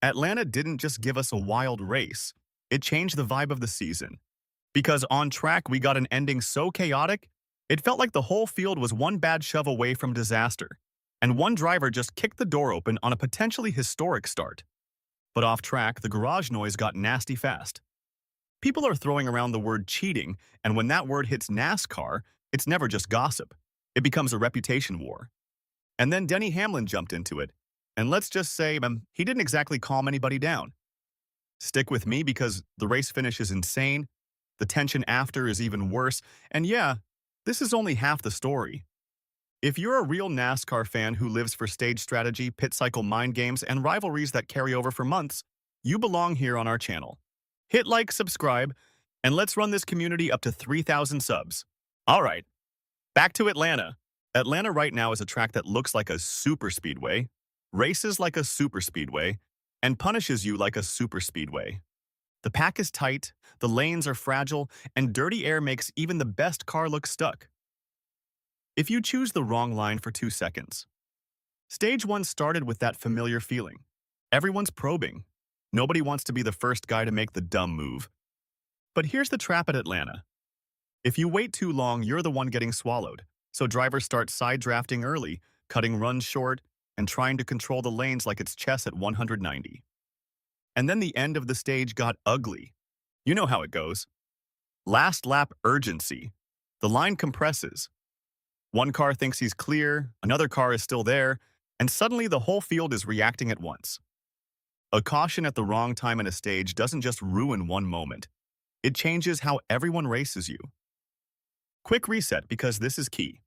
Atlanta didn't just give us a wild race, it changed the vibe of the season. Because on track, we got an ending so chaotic, it felt like the whole field was one bad shove away from disaster, and one driver just kicked the door open on a potentially historic start. But off track, the garage noise got nasty fast. People are throwing around the word cheating, and when that word hits NASCAR, it's never just gossip. It becomes a reputation war. And then Denny Hamlin jumped into it. And let's just say he didn't exactly calm anybody down. Stick with me because the race finish is insane, the tension after is even worse, and yeah, this is only half the story. If you're a real NASCAR fan who lives for stage strategy, pit cycle mind games, and rivalries that carry over for months, you belong here on our channel. Hit like, subscribe, and let's run this community up to 3,000 subs. All right, back to Atlanta. Atlanta right now is a track that looks like a super speedway, races like a super speedway, and punishes you like a super speedway. The pack is tight, the lanes are fragile, and dirty air makes even the best car look stuck. If you choose the wrong line for 2 seconds. Stage 1 started with that familiar feeling. Everyone's probing. Nobody wants to be the first guy to make the dumb move. But here's the trap at Atlanta. If you wait too long, you're the one getting swallowed. So drivers start side drafting early, cutting runs short, and trying to control the lanes like it's chess at 190. And then the end of the stage got ugly. You know how it goes. Last lap urgency. The line compresses. One car thinks he's clear, another car is still there, and suddenly the whole field is reacting at once. A caution at the wrong time in a stage doesn't just ruin one moment. It changes how everyone races you. Quick reset because this is key.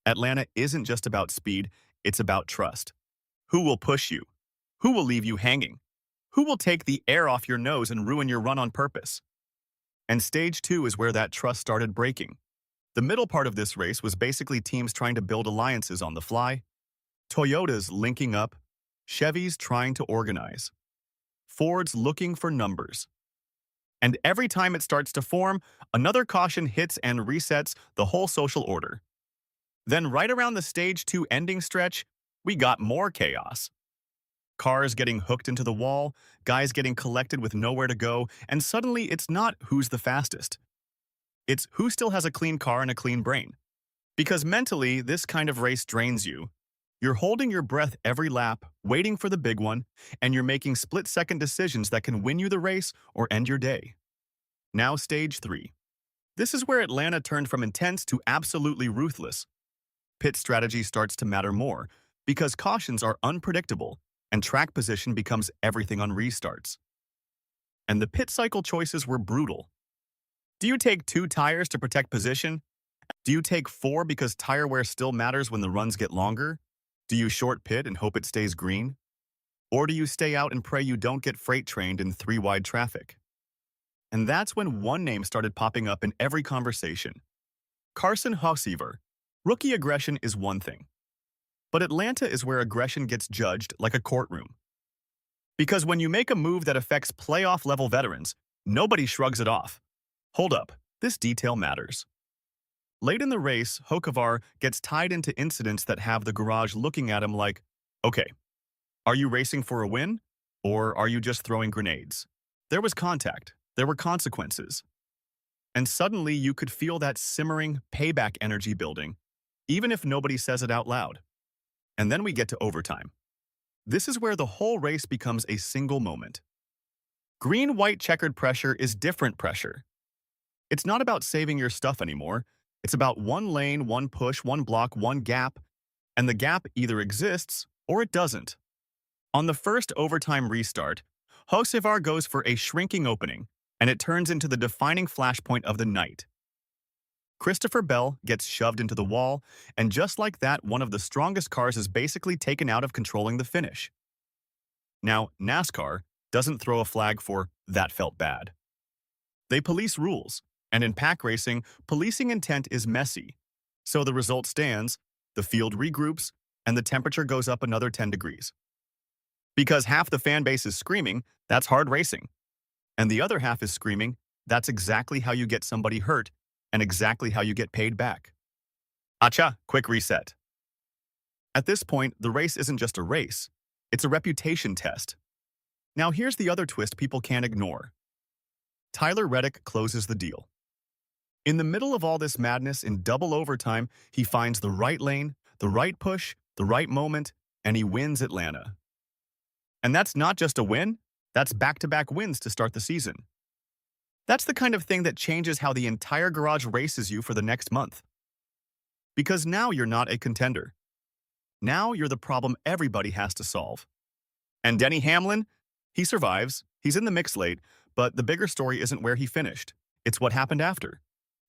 Atlanta isn't just about speed, it's about trust. Who will push you? Who will leave you hanging? Who will take the air off your nose and ruin your run on purpose? And stage 2 is where that trust started breaking. The middle part of this race was basically teams trying to build alliances on the fly, Toyotas linking up, Chevys trying to organize, Fords looking for numbers. And every time it starts to form, another caution hits and resets the whole social order. Then right around the stage 2 ending stretch, we got more chaos. Cars getting hooked into the wall, guys getting collected with nowhere to go, and suddenly it's not who's the fastest. It's who still has a clean car and a clean brain. Because mentally, this kind of race drains you. You're holding your breath every lap, waiting for the big one, and you're making split-second decisions that can win you the race or end your day. Now stage 3. This is where Atlanta turned from intense to absolutely ruthless. Pit strategy starts to matter more because cautions are unpredictable and track position becomes everything on restarts. And the pit cycle choices were brutal. Do you take 2 tires to protect position? Do you take 4 because tire wear still matters when the runs get longer? Do you short pit and hope it stays green? Or do you stay out and pray you don't get freight trained in 3-wide traffic? And that's when one name started popping up in every conversation. Carson Hocevar. Rookie aggression is one thing. But Atlanta is where aggression gets judged like a courtroom. Because when you make a move that affects playoff-level veterans, nobody shrugs it off. Hold up, this detail matters. Late in the race, Hocevar gets tied into incidents that have the garage looking at him like, okay, are you racing for a win? Or are you just throwing grenades? There was contact. There were consequences. And suddenly you could feel that simmering payback energy building, even if nobody says it out loud. And then we get to overtime. This is where the whole race becomes a single moment. Green-white checkered pressure is different pressure. It's not about saving your stuff anymore. It's about one lane, one push, one block, one gap, and the gap either exists or it doesn't. On the first overtime restart, Hocevar goes for a shrinking opening, and it turns into the defining flashpoint of the night. Christopher Bell gets shoved into the wall, and just like that, one of the strongest cars is basically taken out of controlling the finish. Now, NASCAR doesn't throw a flag for "that felt bad." They police rules, and in pack racing, policing intent is messy. So the result stands, the field regroups, and the temperature goes up another 10 degrees. Because half the fan base is screaming, that's hard racing. And the other half is screaming, that's exactly how you get somebody hurt and exactly how you get paid back. Acha, quick reset. At this point, the race isn't just a race. It's a reputation test. Now here's the other twist people can't ignore. Tyler Reddick closes the deal. In the middle of all this madness in double overtime, he finds the right lane, the right push, the right moment, and he wins Atlanta. And that's not just a win, that's back-to-back wins to start the season. That's the kind of thing that changes how the entire garage races you for the next month. Because now you're not a contender. Now you're the problem everybody has to solve. And Denny Hamlin, he survives, he's in the mix late, but the bigger story isn't where he finished. It's what happened after.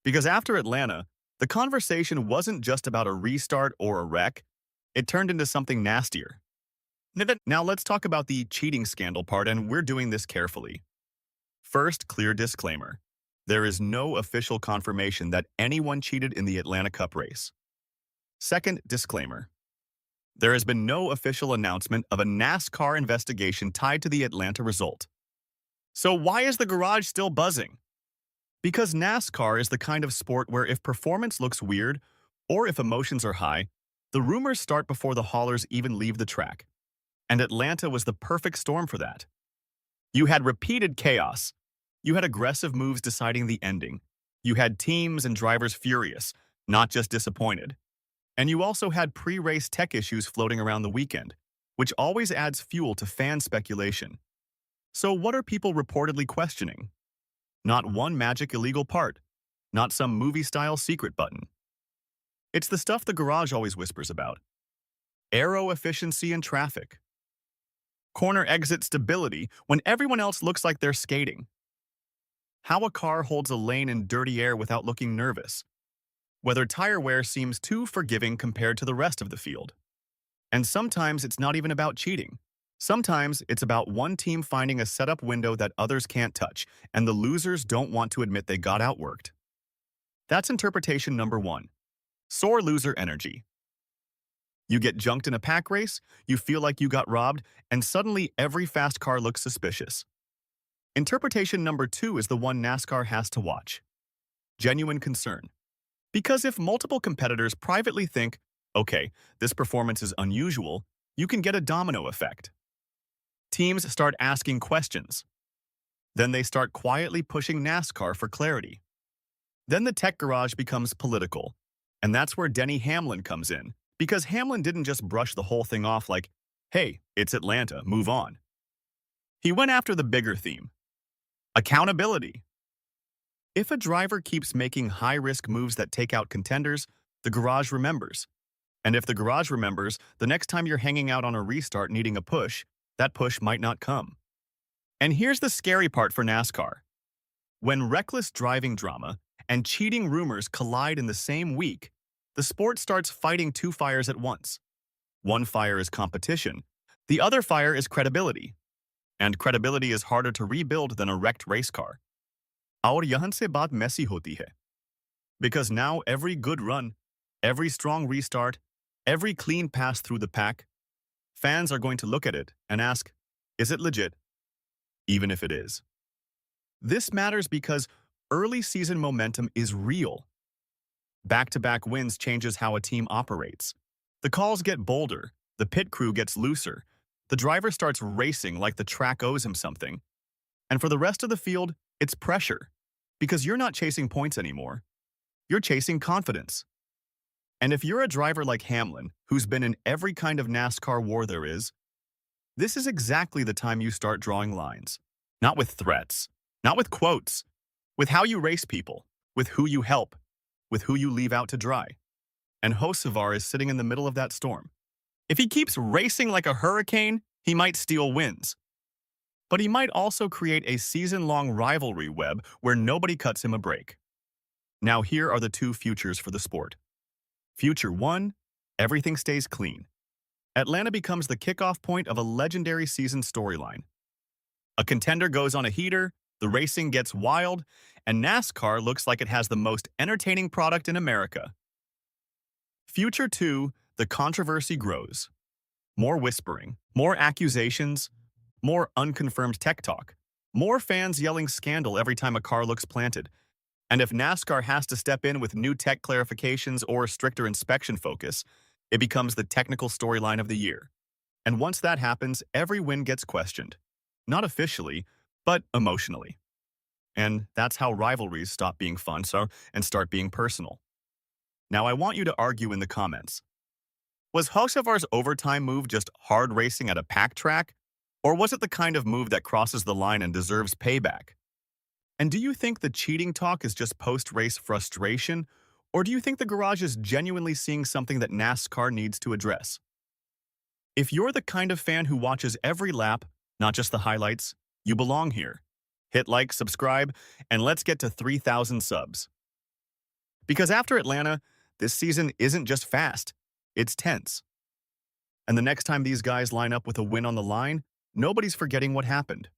Because after Atlanta, the conversation wasn't just about a restart or a wreck, it turned into something nastier. Now let's talk about the cheating scandal part, and we're doing this carefully. First, clear disclaimer. There is no official confirmation that anyone cheated in the Atlanta Cup race. Second, disclaimer. There has been no official announcement of a NASCAR investigation tied to the Atlanta result. So why is the garage still buzzing? Because NASCAR is the kind of sport where if performance looks weird, or if emotions are high, the rumors start before the haulers even leave the track. And Atlanta was the perfect storm for that. You had repeated chaos. You had aggressive moves deciding the ending. You had teams and drivers furious, not just disappointed. And you also had pre-race tech issues floating around the weekend, which always adds fuel to fan speculation. So what are people reportedly questioning? Not one magic illegal part, not some movie-style secret button. It's the stuff the garage always whispers about. Aero efficiency and traffic. Corner exit stability when everyone else looks like they're skating. How a car holds a lane in dirty air without looking nervous. Whether tire wear seems too forgiving compared to the rest of the field. And sometimes it's not even about cheating. Sometimes it's about one team finding a setup window that others can't touch, and the losers don't want to admit they got outworked. That's interpretation number one. Sore loser energy. You get junked in a pack race, you feel like you got robbed, and suddenly every fast car looks suspicious. Interpretation number two is the one NASCAR has to watch. Genuine concern. Because if multiple competitors privately think, okay, this performance is unusual, you can get a domino effect. Teams start asking questions. Then they start quietly pushing NASCAR for clarity. Then the tech garage becomes political. And that's where Denny Hamlin comes in. Because Hamlin didn't just brush the whole thing off like, hey, it's Atlanta, move on. He went after the bigger theme. Accountability. If a driver keeps making high-risk moves that take out contenders, the garage remembers. And if the garage remembers, the next time you're hanging out on a restart needing a push, that push might not come. And here's the scary part for NASCAR. When reckless driving drama and cheating rumors collide in the same week, the sport starts fighting two fires at once. One fire is competition. The other fire is credibility. And credibility is harder to rebuild than a wrecked race car. और यहाँ से बात messy होती है. Because now every good run, every strong restart, every clean pass through the pack, fans are going to look at it and ask, is it legit? Even if it is. This matters because early season momentum is real. Back-to-back wins changes how a team operates. The calls get bolder, the pit crew gets looser, the driver starts racing like the track owes him something. And for the rest of the field, it's pressure, because you're not chasing points anymore. You're chasing confidence. And if you're a driver like Hamlin, who's been in every kind of NASCAR war there is, this is exactly the time you start drawing lines. Not with threats, not with quotes, with how you race people, with who you help, with who you leave out to dry. And Hocevar is sitting in the middle of that storm. If he keeps racing like a hurricane, he might steal wins. But he might also create a season-long rivalry web where nobody cuts him a break. Now here are the two futures for the sport. Future 1, everything stays clean. Atlanta becomes the kickoff point of a legendary season storyline. A contender goes on a heater, the racing gets wild, and NASCAR looks like it has the most entertaining product in America. Future 2, the controversy grows. More whispering, more accusations, more unconfirmed tech talk, more fans yelling scandal every time a car looks planted. And if NASCAR has to step in with new tech clarifications or stricter inspection focus, it becomes the technical storyline of the year. And once that happens, every win gets questioned. Not officially, but emotionally. And that's how rivalries stop being fun and start being personal. Now, I want you to argue in the comments. Was Hocevar's overtime move just hard racing at a packed track? Or was it the kind of move that crosses the line and deserves payback? And do you think the cheating talk is just post-race frustration? Or do you think the garage is genuinely seeing something that NASCAR needs to address? If you're the kind of fan who watches every lap, not just the highlights, you belong here. Hit like, subscribe, and let's get to 3,000 subs. Because after Atlanta, this season isn't just fast, it's tense. And the next time these guys line up with a win on the line, nobody's forgetting what happened.